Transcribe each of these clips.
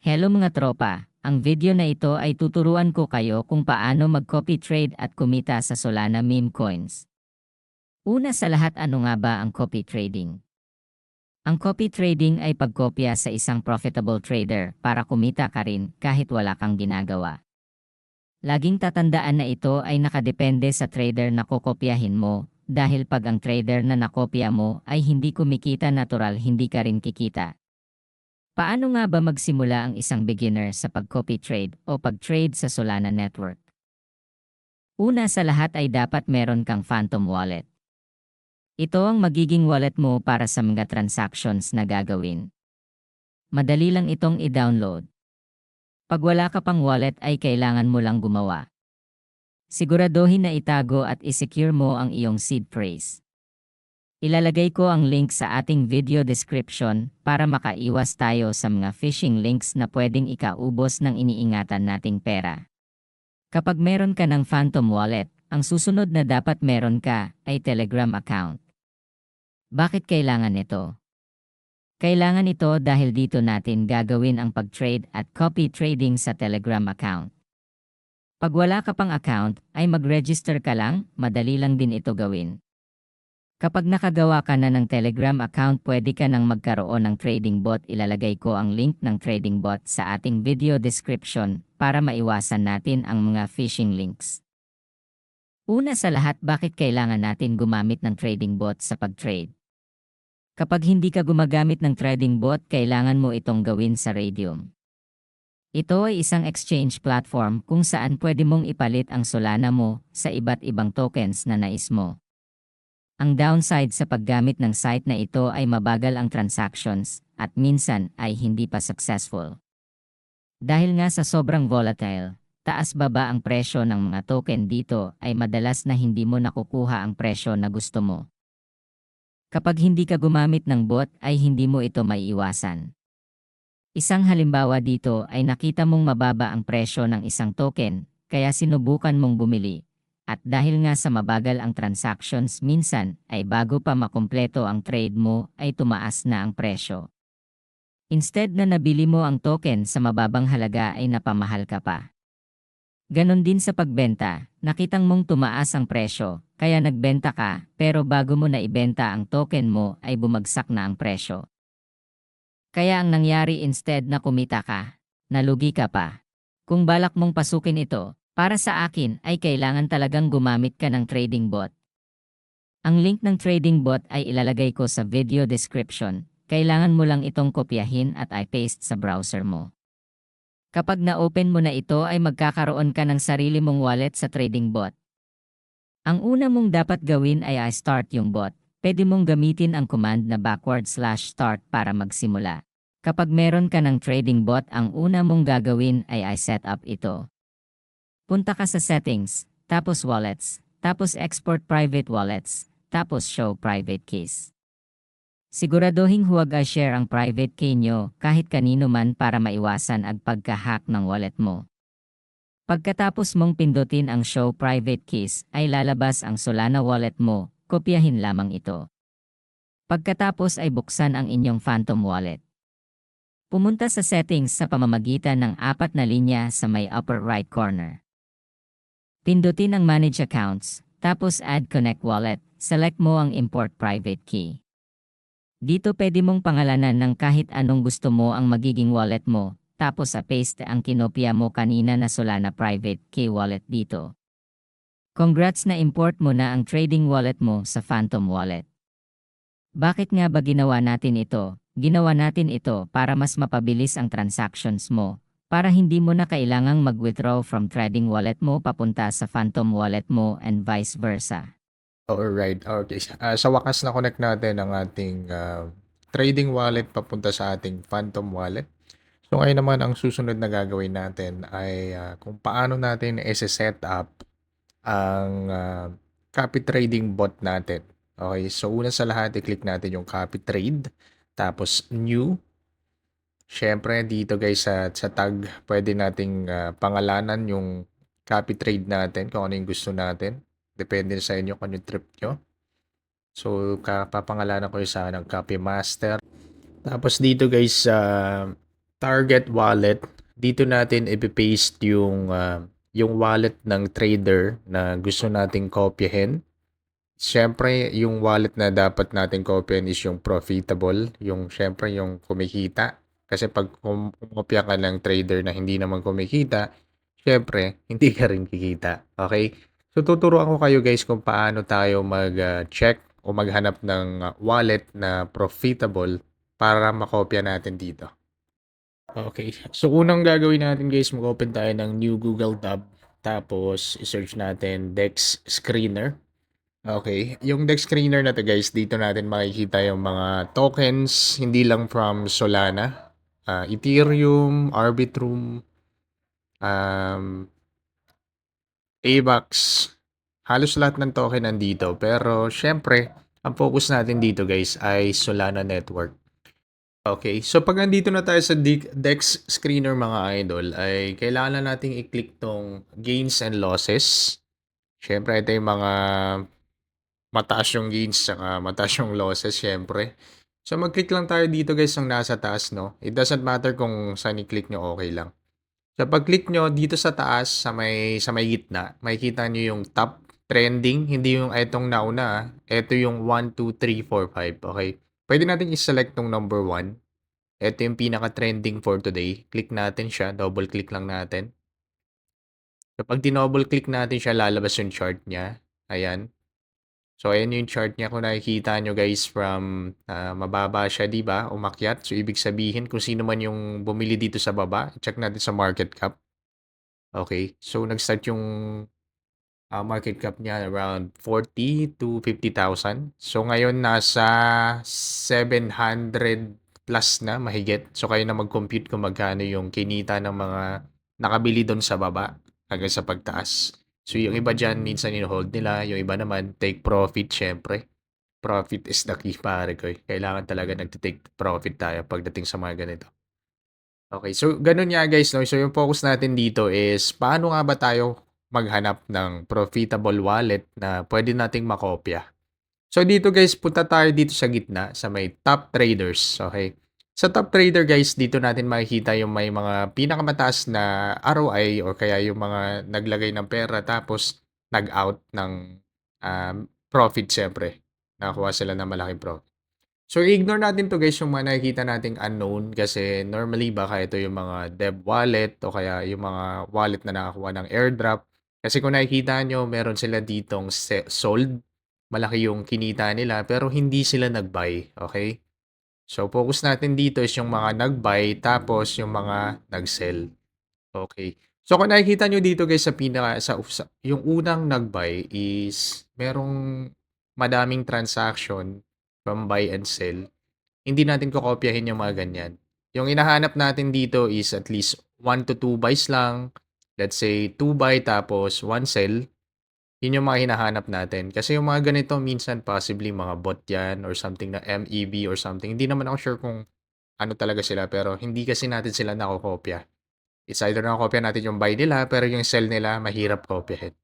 Hello mga tropa, ang video na ito ay tuturuan ko kayo kung paano mag-copy trade at kumita sa Solana meme coins. Una sa lahat, ano nga ba ang copy trading? Ang copy trading ay pagkopya sa isang profitable trader para kumita ka rin kahit wala kang ginagawa. Laging tatandaan na ito ay nakadepende sa trader na kokopyahin mo, dahil pag ang trader na nakopya mo ay hindi kumikita, natural hindi ka rin kikita. Paano nga ba magsimula ang isang beginner sa pag-copy trade o pag-trade sa Solana network? Una sa lahat ay dapat meron kang Phantom Wallet. Ito ang magiging wallet mo para sa mga transactions na gagawin. Madali lang itong i-download. Pag wala ka pang wallet ay kailangan mo lang gumawa. Siguraduhin na itago at isecure mo ang iyong seed phrase. Ilalagay ko ang link sa ating video description para makaiwas tayo sa mga phishing links na pwedeng ikaubos ng iniingatan nating pera. Kapag meron ka ng Phantom Wallet, ang susunod na dapat meron ka ay Telegram account. Bakit kailangan ito? Kailangan ito dahil dito natin gagawin ang pag-trade at copy trading sa Telegram account. Pag wala ka pang account, ay mag-register ka lang, madali lang din ito gawin. Kapag nakagawa ka na ng Telegram account, pwede ka nang magkaroon ng trading bot. Ilalagay ko ang link ng trading bot sa ating video description para maiwasan natin ang mga phishing links. Una sa lahat, bakit kailangan natin gumamit ng trading bot sa pag-trade? Kapag hindi ka gumagamit ng trading bot, kailangan mo itong gawin sa Raydium. Ito ay isang exchange platform kung saan pwede mong ipalit ang Solana mo sa iba't ibang tokens na nais mo. Ang downside sa paggamit ng site na ito ay mabagal ang transactions at minsan ay hindi pa successful. Dahil nga sa sobrang volatile, taas-baba ang presyo ng mga token dito, ay madalas na hindi mo nakukuha ang presyo na gusto mo. Kapag hindi ka gumamit ng bot ay hindi mo ito maiiwasan. Isang halimbawa dito ay nakita mong mababa ang presyo ng isang token, kaya sinubukan mong bumili. At dahil nga sa mabagal ang transactions, minsan ay bago pa makumpleto ang trade mo ay tumaas na ang presyo. Instead na nabili mo ang token sa mababang halaga ay napamahal ka pa. Ganon din sa pagbenta, nakitang mong tumaas ang presyo, kaya nagbenta ka, pero bago mo na ibenta ang token mo ay bumagsak na ang presyo. Kaya ang nangyari, instead na kumita ka, nalugi ka pa. Kung balak mong pasukin ito, para sa akin ay kailangan talagang gumamit ka ng trading bot. Ang link ng trading bot ay ilalagay ko sa video description. Kailangan mo lang itong kopyahin at i-paste sa browser mo. Kapag na-open mo na ito ay magkakaroon ka ng sarili mong wallet sa trading bot. Ang una mong dapat gawin ay i-start yung bot. Pwede mong gamitin ang command na /start para magsimula. Kapag meron ka ng trading bot, ang una mong gagawin ay i-set up ito. Punta ka sa settings, tapos wallets, tapos export private wallets, tapos show private keys. Siguraduhin huwag i-share ang private key nyo kahit kanino man para maiwasan ang pagka-hack ng wallet mo. Pagkatapos mong pindutin ang show private keys ay lalabas ang Solana wallet mo, kopyahin lamang ito. Pagkatapos ay buksan ang inyong Phantom wallet. Pumunta sa settings sa pamamagitan ng 4 na linya sa may upper right corner. Pindutin ang Manage Accounts, tapos Add Connect Wallet, select mo ang Import Private Key. Dito pwede mong pangalanan ng kahit anong gusto mo ang magiging wallet mo, tapos paste ang kinopya mo kanina na Solana Private Key Wallet dito. Congrats, na import mo na ang trading wallet mo sa Phantom Wallet. Bakit nga ba ginawa natin ito? Ginawa natin ito para mas mapabilis ang transactions mo, para hindi mo na kailangang mag-withdraw from trading wallet mo papunta sa Phantom wallet mo and vice versa. Alright, okay. Sa wakas na-connect natin ang ating trading wallet papunta sa ating Phantom wallet. So ngayon naman ang susunod na gagawin natin ay kung paano natin i-set up ang copy trading bot natin. Okay, so una sa lahat, i-click natin yung copy trade, tapos new. Siyempre dito guys sa tag, pwede nating pangalanan yung copy trade natin kung ano yung gusto natin. Depende sa inyo kung ano yung trip nyo. So, papangalanan ko yung sa ng copy master. Tapos dito guys, target wallet, dito natin ipe-paste yung wallet ng trader na gusto nating kopyahin. Siyempre, yung wallet na dapat natin kopyahin is yung profitable, yung siyempre yung kumikita. Kasi pag kumopya ka ng trader na hindi naman kumikita, siyempre, hindi ka rin kikita. Okay? So, tuturuan ko kayo guys kung paano tayo mag-check o maghanap ng wallet na profitable para makopya natin dito. Okay. So, unang gagawin natin guys, mag-open tayo ng new Google tab. Tapos, i-search natin Dex Screener. Okay. Yung Dex Screener na to guys, dito natin makikita yung mga tokens, hindi lang from Solana, Ethereum, Arbitrum, um, AVAX. Halos lahat ng token nandito. Pero, syempre, ang focus natin dito guys ay Solana Network. Okay, so pag nandito na tayo sa Dex Screener mga idol, ay kailangan na nating i-click tong gains and losses. Siyempre, ito yung mga mataas yung gains saka mataas yung losses, siyempre. So, mag-click lang tayo dito guys ng nasa taas, no? It doesn't matter kung saan i-click nyo, okay lang. So, pag-click nyo dito sa taas, sa may gitna, makikita nyo yung top trending, hindi yung itong nauna, ah. Ito yung 1, 2, 3, 4, 5, okay? Pwede natin i-select tong number 1. Ito yung pinaka-trending for today. Click natin siya. Double click lang natin. Kapag dinouble click natin siya, lalabas yung chart niya. Ayan. So, ayan yung chart niya. Kung nakikita nyo guys from mababa siya, di ba? Umakyat. So, ibig sabihin kung sino man yung bumili dito sa baba, check natin sa market cap. Okay. So, nag-start yung market cap niya around 40 to 50,000. So ngayon nasa 700 plus na mahigit. So kayo na mag-compute kung magkano yung kinita ng mga nakabili doon sa baba hanggang sa pagtaas. So yung iba dyan minsan in-hold nila, yung iba naman take profit syempre. Profit is the key pare ko. Kailangan talaga nagtitake profit tayo pagdating sa mga ganito. Okay, so ganun nga guys, no? So yung focus natin dito is paano nga ba tayo maghanap ng profitable wallet na pwede nating makopya. So dito guys, punta tayo dito sa gitna sa may top traders, okay? Sa top trader guys, dito natin makikita yung may mga pinakamataas na ROI or kaya yung mga naglagay ng pera tapos nag-out ng profit syempre. Nakakuha sila ng malaking profit. So, ignore natin to guys yung mga nakikita nating unknown kasi normally baka ito yung mga dev wallet o kaya yung mga wallet na nakakuha ng airdrop. Kasi kung nakikita nyo, meron sila ditong sold. Malaki yung kinita nila pero hindi sila nag-buy. Okay? So, focus natin dito is yung mga nag-buy tapos yung mga nag-sell. Okay. So, kung nakikita nyo dito guys sa yung unang nag-buy is merong madaming transaction from buy and sell. Hindi natin kokopyahin yung mga ganyan. Yung hinahanap natin dito is at least 1 to 2 buys lang. Let's say 2 buy tapos 1 sell. Yun yung mga hinahanap natin. Kasi yung mga ganito minsan possibly mga bot yan or something na MEB or something. Hindi naman ako sure kung ano talaga sila pero hindi kasi natin sila nakokopya. It's either nakokopya natin yung buy nila pero yung sell nila mahirap kopyahin.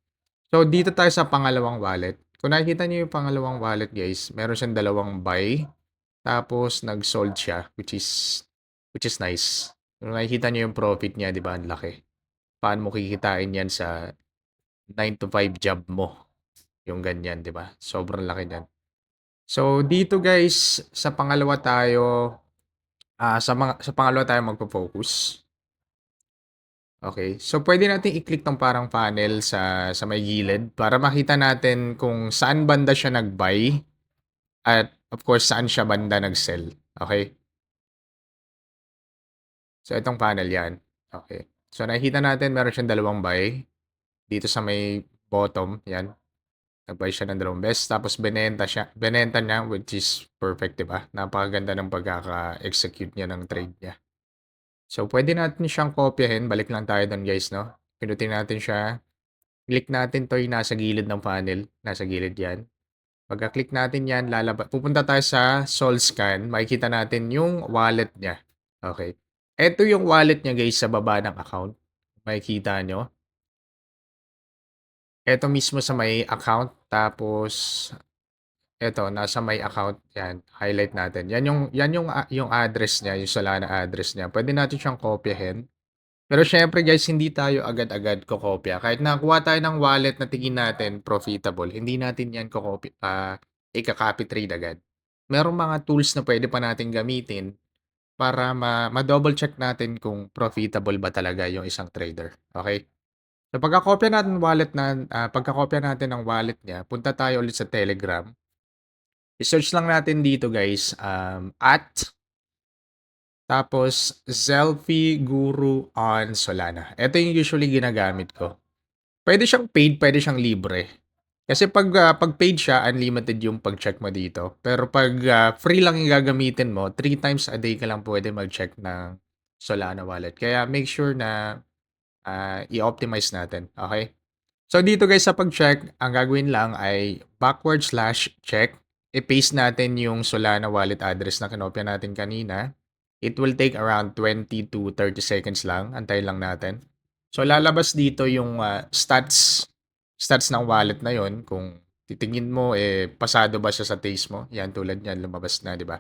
So dito tayo sa pangalawang wallet. Kung nakikita niyo yung pangalawang wallet guys, meron siyang dalawang buy tapos nag-sold siya which is nice. Kung nakikita niyo yung profit niya, 'di ba? Ang laki. Paano mo kikitain 'yan sa 9 to 5 job mo? Yung ganyan, 'di ba? Sobrang laki niyan. So dito guys, sa pangalawa tayo sa pangalawa tayo magfo-focus. Okay. So pwede nating i-click tong parang panel sa may gilid para makita natin kung saan banda siya nag-buy at of course saan siya banda nag-sell. Okay? So, itong panel yan. Okay. So, nakikita natin meron siyang dalawang buy. Dito sa may bottom, yan. Nag-buy siya ng dalawang beses. Tapos, binenta niya, which is perfect, diba? Napakaganda ng pagkaka-execute niya ng trade niya. So, pwede natin siyang kopyahin. Balik lang tayo doon, guys, no? Pinutin natin siya. Click natin to yung nasa gilid ng panel. Nasa gilid yan. Pagka-click natin yan, pupunta tayo sa Sol Scan. Makikita natin yung wallet niya. Okay. Ito yung wallet niya guys sa baba ng account. Makikita nyo. Ito mismo sa may account. Tapos, Eto nasa my account, 'yan, highlight natin. 'Yan yung address niya, yung Solana address niya. Puwede natin siyang kopyahin. Pero siyempre guys, hindi tayo agad-agad kokopya. Kahit nakakuha tayo ng wallet na tingin natin profitable, hindi natin 'yan ika-copy trade agad. Merong mga tools na puwede pa nating gamitin para ma-double check natin kung profitable ba talaga yung isang trader, okey? So pagkakopya natin ng wallet niya, punta tayo ulit sa Telegram. I-search lang natin dito guys, tapos Zelfie Guru on Solana. Ito yung usually ginagamit ko. Puwede siyang paid, puwede siyang libre. Kasi pag paid siya, unlimited yung pag-check mo dito. Pero pag free lang yung gagamitin mo, 3 times a day ka lang puwede mag-check ng Solana wallet. Kaya make sure na, i-optimize natin, okay? So dito guys sa pag-check, ang gagawin lang ay /check. I-paste natin yung Solana wallet address na kinopya natin kanina. It will take around 20 to 30 seconds lang. Antayin lang natin. So lalabas dito yung stats ng wallet na yon. Kung titingin mo, pasado ba siya sa taste mo? Yan, tulad niyan, lumabas na, di ba?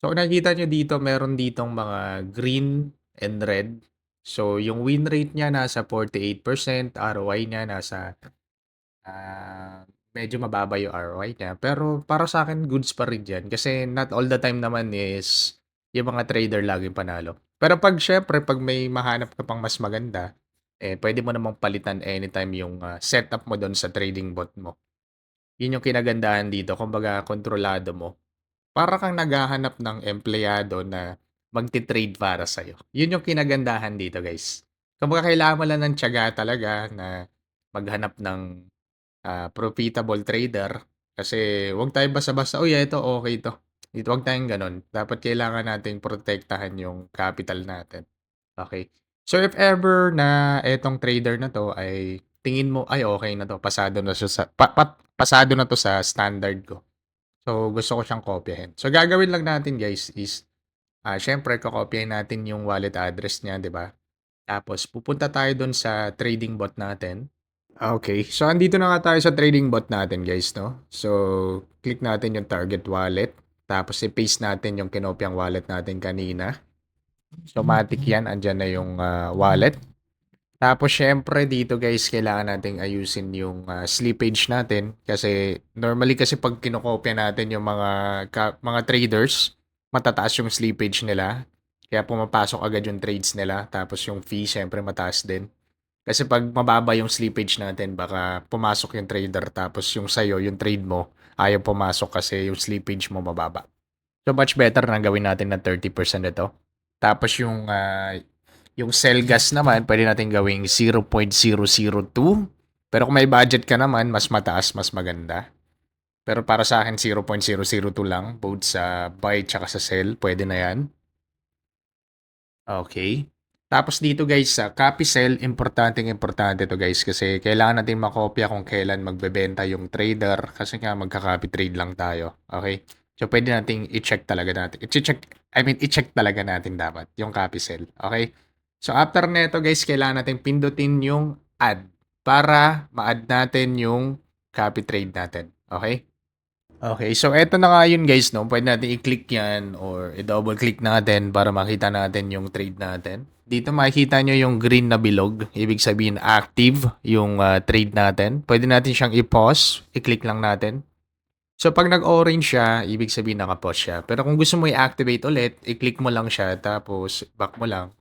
So kung nakikita nyo dito, meron ditong mga green and red. So yung win rate niya nasa 48%, ROI niya nasa medyo mababa yung ROI niya. Pero para sa akin, goods pa rin yan. Kasi not all the time naman is yung mga trader laging panalo. Pero syempre, pag may mahanap ka pang mas maganda, pwede mo namang palitan anytime yung setup mo doon sa trading bot mo. Yun yung kinagandahan dito. Kumbaga, kontrolado mo. Para kang naghahanap ng empleyado na magti-trade para sa'yo. Yun yung kinagandahan dito, guys. Kumbaga, kailangan mo lang ng tiyaga talaga na maghanap ng profitable trader. Kasi huwag tayong basta-basta, "Uy, ito okay 'to." Dito huwag tayong gano'n. Dapat kailangan nating protektahan yung capital natin, okay. So, if ever na etong trader na 'to ay tingin mo, "Ay, okay na 'to, pasado na siya sa pasado na 'to sa standard ko." So, gusto ko siyang kopyahin. So, gagawin lang natin guys is, siyempre kokopyahin natin yung wallet address niya, 'di ba? Tapos pupunta tayo dun sa trading bot natin. Okay. So, andito na nga tayo sa trading bot natin guys, no? So, click natin yung target wallet. Tapos, i-paste natin yung kinopyang wallet natin kanina. So, matik yan. Andyan na yung wallet. Tapos, syempre, dito guys, kailangan nating ayusin yung slippage natin. Kasi, normally kasi pag kinokopya natin yung mga traders, matataas yung slippage nila. Kaya pumapasok agad yung trades nila. Tapos, yung fee, syempre, mataas din. Kasi pag mababa yung slippage natin, baka pumasok yung trader tapos yung sa'yo, yung trade mo, ayaw pumasok kasi yung slippage mo mababa. So much better na gawin natin na 30% ito. Tapos yung sell gas naman, pwede natin gawing 0.002. Pero kung may budget ka naman, mas mataas, mas maganda. Pero para sa akin, 0.002 lang. Both sa buy tsaka sa sell, pwede na yan. Okay. Tapos dito guys, sa copy sell, importante to guys kasi kailangan natin makopya kung kailan magbebenta yung trader kasi nga magka-copy trade lang tayo. Okay? So pwede nating i-check talaga natin. I-check talaga natin dapat yung copy sell. Okay? So after neto guys, kailangan natin pindutin yung add para ma-add natin yung copy trade natin. Okay? Okay, so eto na nga yun guys, no? Pwede natin i-click yan or i-double click natin para makita natin yung trade natin. Dito makikita nyo yung green na bilog. Ibig sabihin active yung trade natin. Pwede natin siyang i-pause. I-click lang natin. So pag nag-orange siya, ibig sabihin naka-pause siya. Pero kung gusto mo i-activate ulit, i-click mo lang siya tapos back mo lang.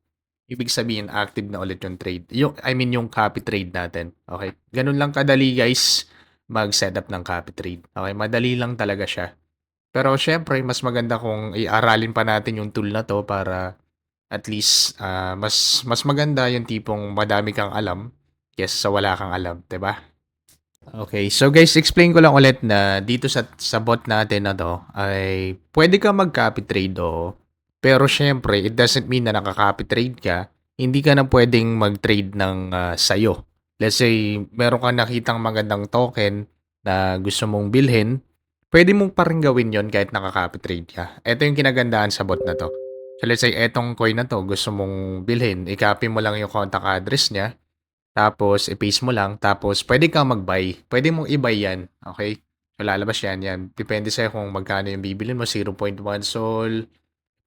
Ibig sabihin active na ulit yung trade. Yung copy trade natin. Okay? Ganun lang kadali guys mag-setup ng copy trade. Okay? Madali lang talaga siya. Pero syempre, mas maganda kung i-aralin pa natin yung tool na to para at least mas maganda yung tipong madami kang alam kaysa sa wala kang alam, 'di ba? Okay, so guys, explain ko lang ulit na dito sa bot natin na to ay pwede ka mag-copy trade pero syempre, it doesn't mean na nakaka-copy trade ka, hindi ka na pwedeng mag-trade ng sayo. Let's say, meron kang nakitang magandang token na gusto mong bilhin, pwede mong pa rin gawin yon kahit nakaka-copy trade ka. Ito yung kinagandahan sa bot na to. So let's say, etong coin na to, gusto mong bilhin, i-copy mo lang yung contact address niya, tapos i-paste mo lang, tapos pwede kang mag-buy. Pwede mong i-buy yan, okay? So, lalabas yan. Depende sa'yo kung magkano yung bibilhin mo, 0.1 sol,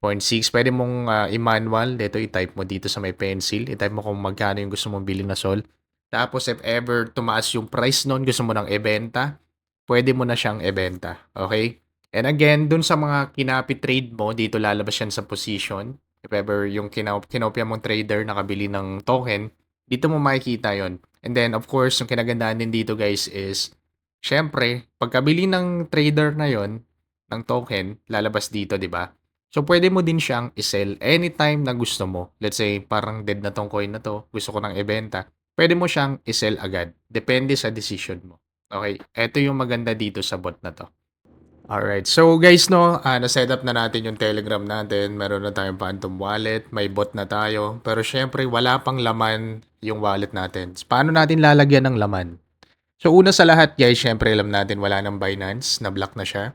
0.6. Puwede mong, i-manual. Dito i-type mo dito sa may pencil, i-type mo kung magkano yung gusto mong bilhin na sol. Tapos if ever tumaas yung price nun, gusto mo ng ibenta, puwede mo na siyang ibenta, okey? And again, dun sa mga kinapi-trade mo, dito lalabas yan sa position. If ever yung kinopya mong trader nakabili ng token, dito mo makikita yon. And then of course, yung kinagandahan din dito guys is, siyempre pagkabili ng trader na yon ng token, lalabas dito, 'di ba? So, pwede mo din siyang i-sell anytime na gusto mo. Let's say, parang dead na 'tong coin na 'to, gusto ko ng ibenta, pwede mo siyang i-sell agad. Depende sa decision mo. Okay, eto yung maganda dito sa bot na 'to. Alright. So guys 'no, na-setup na natin yung Telegram natin, meron na tayong Phantom Wallet, may bot na tayo, pero siyempre wala pang laman yung wallet natin. Paano natin lalagyan ng laman? So una sa lahat guys, siyempre alam natin wala ng Binance, na-block na siya.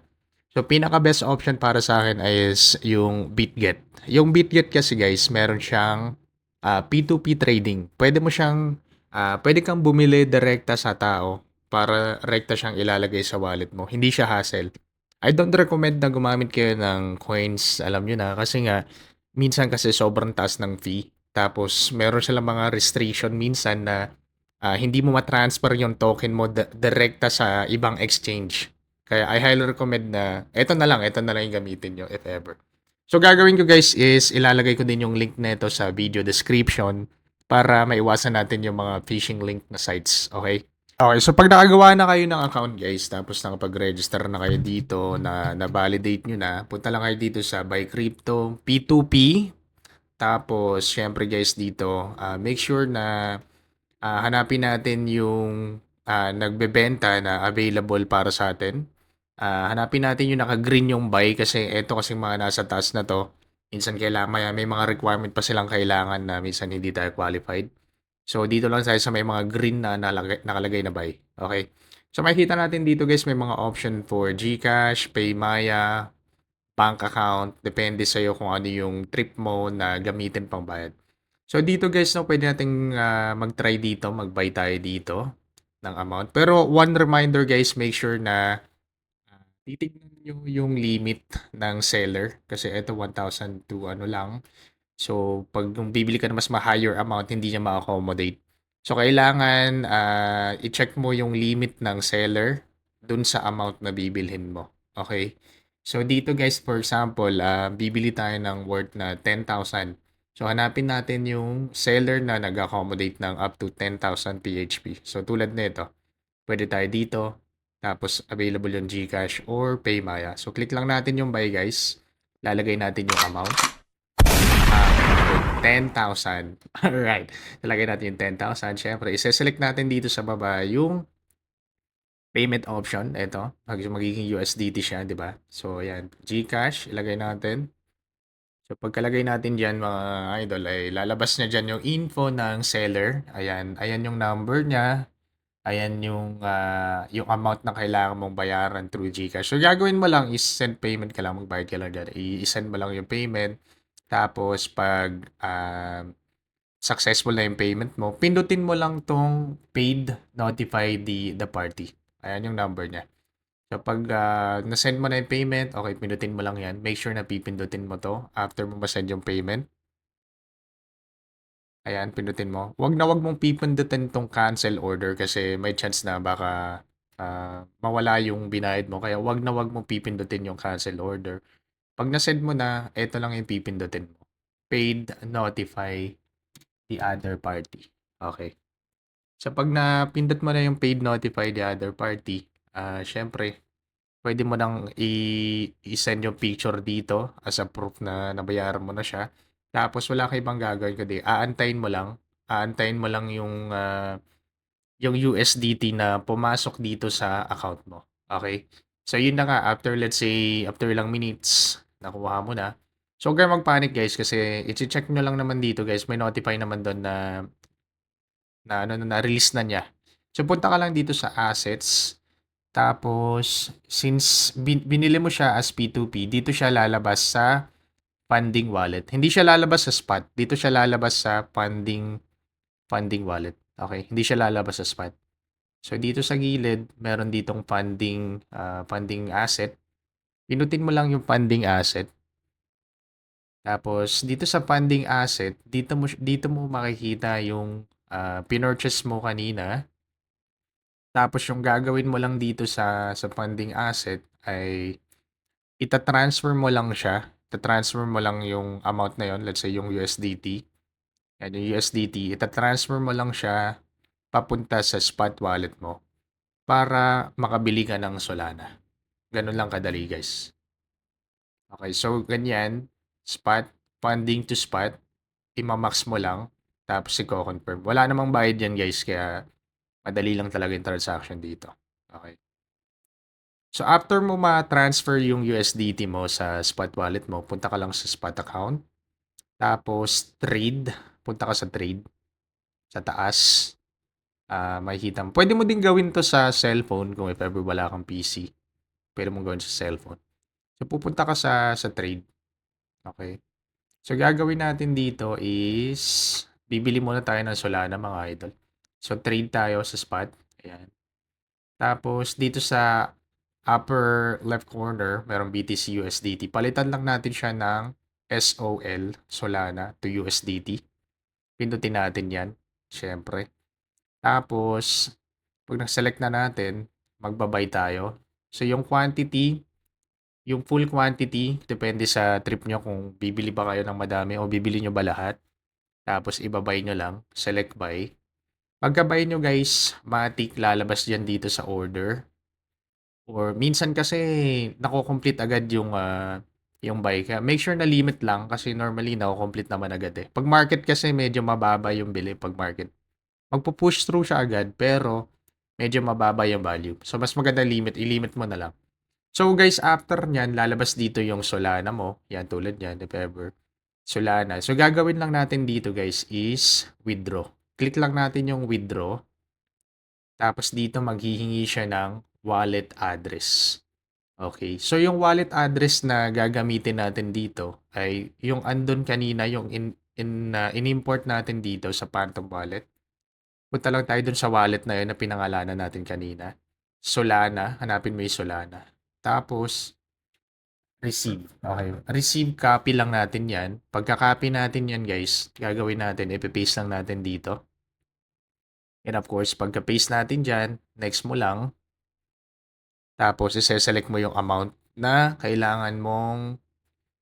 So pinaka-best option para sa akin is yung BitGet. Yung BitGet kasi guys, meron siyang P2P trading. Pwede kang bumili direkta sa tao para rekta siyang ilalagay sa wallet mo. Hindi siya hassle. I don't recommend na gumamit kayo ng coins, alam nyo na, kasi nga, minsan kasi sobrang taas ng fee. Tapos, meron silang mga restriction minsan na hindi mo matransfer yung token mo direkta sa ibang exchange. Kaya I highly recommend na ito na lang yung gamitin nyo if ever. So gagawin ko guys is ilalagay ko din yung link nito sa video description para maiwasan natin yung mga phishing link na sites, okay? Okay, so pag nakagawa na kayo ng account guys, tapos nakapag-register na kayo dito na-validate nyo na, punta lang kayo dito sa Buy Crypto P2P. Tapos, syempre guys dito, make sure na hanapin natin yung nagbebenta na available para sa atin. Hanapin natin yung naka-green yung buy kasi eto kasi mga nasa taas na to. Minsan kailangan may mga requirement pa silang kailangan na minsan hindi tayo qualified. So dito lang tayo sa may mga green na nakalagay na buy. Okay? So makikita natin dito guys may mga option for GCash, Paymaya, bank account. Depende sa iyo kung ano yung trip mo na gamitin pang bayad. So dito guys, no, pwede nating mag-try dito, mag-buy tayo dito ng amount. Pero one reminder guys, make sure na titignan nyo yung limit ng seller kasi ito 1,000 to ano lang. So pag kung bibili ka ng mas ma-higher amount, hindi niya ma-accommodate. So kailangan i-check mo yung limit ng seller dun sa amount na bibilhin mo. Okay? So dito guys, for example, bibili tayo ng worth na 10,000. So hanapin natin yung seller na nag-accommodate ng up to 10,000 PHP. So tulad nito, pwede tayo dito, tapos available yung GCash or Paymaya. So click lang natin yung buy guys. Lalagay natin yung amount. 10,000. Alright. Lalagay natin yung 10,000. Siyempre, isa-select natin dito sa baba yung payment option. Ito, magiging USDT siya, di ba? So, ayan. GCash, ilagay natin. So, pagkalagay natin dyan, mga idol, ay lalabas na dyan yung info ng seller. Ayan. Ayan yung number niya. Ayan yung amount na kailangan mong bayaran through GCash. So, gagawin mo lang is send payment ka lang. Magbayad ka lang dyan. I-send mo lang yung payment. Tapos, pag successful na yung payment mo, pindutin mo lang tong paid, notify the party. Ayan yung number niya. So, pag na-send mo na yung payment, okay, pindutin mo lang yan. Make sure na pipindutin mo to after mo ma-send yung payment. Ayan, pindutin mo. Wag mong pipindutin tong cancel order kasi may chance na baka mawala yung binayad mo. Kaya wag mong pipindutin yung cancel order. Pag na-send mo na, ito lang yung pipindutin mo. Paid, notify the other party. Okay. So, pag napindot mo na yung paid notify the other party, syempre, pwede mo nang i-send yung picture dito as a proof na nabayaran mo na siya. Tapos, wala ka ibang gagawin kundi aantayin mo lang yung USDT na pumasok dito sa account mo. Okay? So, yun na nga, after ilang minutes, nakuha mo na. So, huwag kayong magpanic guys kasi i-check nyo lang naman dito guys. May notify naman doon na-release na niya. So, punta ka lang dito sa assets. Tapos, since binili mo siya as P2P, dito siya lalabas sa funding wallet. Hindi siya lalabas sa spot. Dito siya lalabas sa funding wallet. Okay? Hindi siya lalabas sa spot. So, dito sa gilid, meron ditong funding asset. Pinutin mo lang yung funding asset. Tapos, dito sa funding asset, dito mo makikita yung pinurchase mo kanina. Tapos, yung gagawin mo lang dito sa funding asset ay ita-transfer mo lang siya. Ita-transfer mo lang yung amount na yon, let's say yung USDT. Yan, yung USDT, ita-transfer mo lang siya papunta sa spot wallet mo para makabili ka ng Solana. Ganun lang kadali, guys. Okay, so ganyan, spot, funding to spot, imamax mo lang, tapos i-confirm. Wala namang bayad yan, guys, kaya madali lang talaga yung transaction dito. Okay. So, after mo ma-transfer yung USDT mo sa spot wallet mo, punta ka lang sa spot account. Tapos, trade. Punta ka sa trade. Sa taas. Makikita mo. Pwede mo din gawin to sa cellphone kung if ever wala kang PC. Pwede mo gawin sa cellphone. So, pupunta ka sa trade. Okay. So, gagawin natin dito is bibili muna tayo ng Solana, mga idol. So, trade tayo sa spot. Ayan. Tapos, dito sa upper left corner, merong BTC USDT. Palitan lang natin siya ng SOL, Solana, to USDT. Pindutin natin yan, syempre. Tapos, pag nag-select na natin, magbabay tayo. So, yung quantity, yung full quantity, depende sa trip nyo kung bibili ba kayo ng madami o bibili nyo ba lahat. Tapos, ibabay nyo lang, select buy. Pagka-buy nyo guys, matik lalabas dyan dito sa order. Or minsan kasi nako-complete agad yung buy. Kaya make sure na limit lang kasi normally nako-complete naman agad eh. Pag market kasi medyo mababa yung bili pag market. Magpo-push through siya agad pero medyo mababa yung value. So mas maganda i-limit mo na lang. So guys, after nyan, lalabas dito yung Solana mo. Yan, tulad yan, if ever. Solana. So gagawin lang natin dito guys is withdraw. Click lang natin yung withdraw. Tapos dito maghihingi siya ng wallet address. Okay. So yung wallet address na gagamitin natin dito ay yung andun kanina, yung in-import natin dito sa Phantom Wallet. Punta lang tayo dun sa wallet na yun na pinangalanan natin kanina. Solana. Hanapin mo yung Solana. Tapos, receive. Okay. Receive copy lang natin yan. Pagka-copy natin yan guys, gagawin natin, ipipaste lang natin dito. And of course, pagka-paste natin dyan, next mo lang. Tapos, ise-select mo yung amount na kailangan mong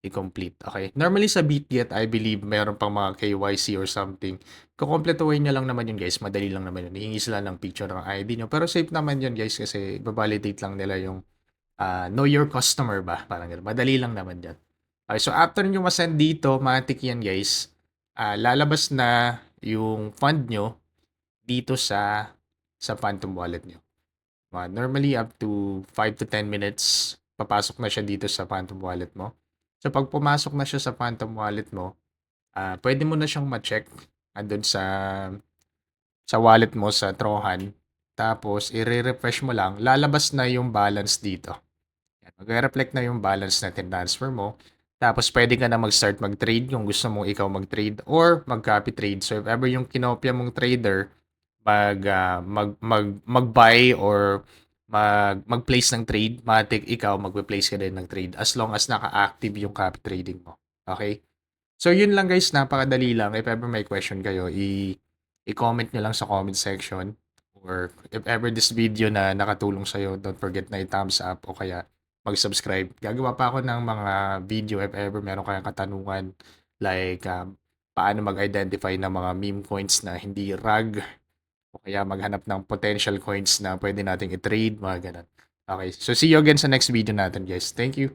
i-complete. Okay. Normally sa BitGet, I believe meron pang mga KYC or something. Kukompletuhin nyo lang naman yun guys. Madali lang naman yun. Hihingi sila ng picture ng ID nyo. Pero safe naman yun guys kasi babalidate lang nila yung know your customer ba. Parang ganun. Madali lang naman yan. Okay. So after nyo masend dito, matik yan guys. Lalabas na yung fund nyo dito sa Phantom Wallet nyo. Normally up to 5 to 10 minutes, papasok na siya dito sa Phantom Wallet mo. So pag pumasok na siya sa Phantom Wallet mo, pwede mo na siyang ma-check andun sa wallet mo sa Trohan. Tapos i-refresh mo lang, lalabas na yung balance dito. Magre-reflect na yung balance na tin-transfer mo. Tapos pwede ka na mag-start mag-trade kung gusto mong ikaw mag-trade or mag-copy trade. So if ever yung kinopya mong trader mag-buy or mag-place ng trade, matik ikaw magpe-place ka din ng trade as long as naka-active yung copy trading mo. Okay? So yun lang guys, napakadali lang. If ever may question kayo, i-comment nyo lang sa comment section. Or if ever this video na nakatulong sa'yo, don't forget na i-thumbs up o kaya mag-subscribe. Gagawa pa ako ng mga video if ever meron kayong katanungan like paano mag-identify ng mga meme coins na hindi rug o kaya maghanap ng potential coins na pwede nating i-trade, mga ganun. Okay, so see you again sa next video natin guys. Thank you.